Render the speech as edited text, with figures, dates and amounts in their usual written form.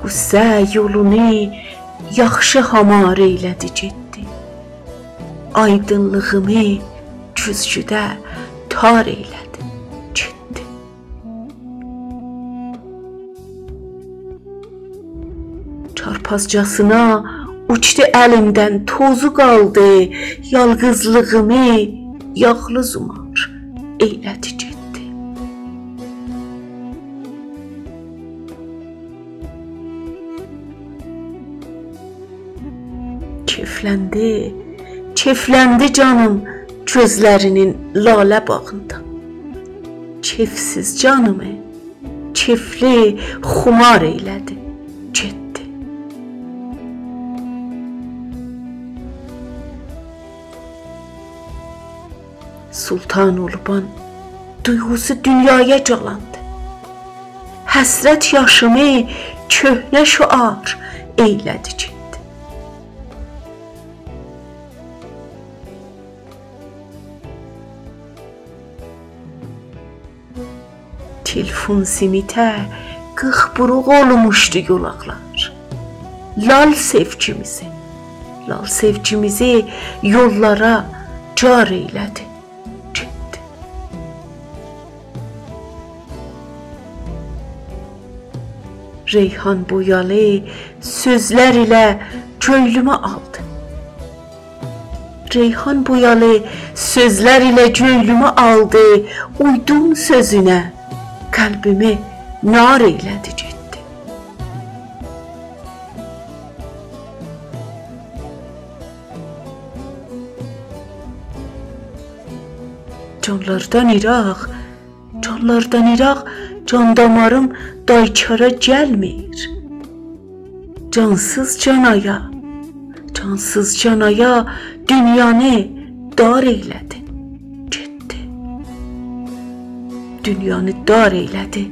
Qüssə yolunu yaxşı hamar eylədi getdi. Aydınlığımı güzgüdə tar eylədi getdi. Çarpazcasına uçdu əlimdən, tozu qaldı, yalqızlığımı yağlı zumar eylədi getdi. Kefləndi canım gözlərinin lalə bağında. Kefsiz canımı kefli xumar eylədi getdi. Sultan Uluban duyğusu dünyaya calandı. Həsrət yaşımı köhnə şüar eylədi getdi. Telefon simitə qıxburuq olmuşdu yolaqlar. Lal sevgimizi yollara car eylədi getdi. Reyhan boyalı sözlər ilə göylümü aldı. Reyhan boyalı sözlər ilə göylümü aldı. Uydum sözünə, qəlbimi nar eylədi getdi. Canlardan iraq, can damarım daykara gəlmir. Cansız canaya dünyanı dar eylədi getdi. Dünyanı dar eylədi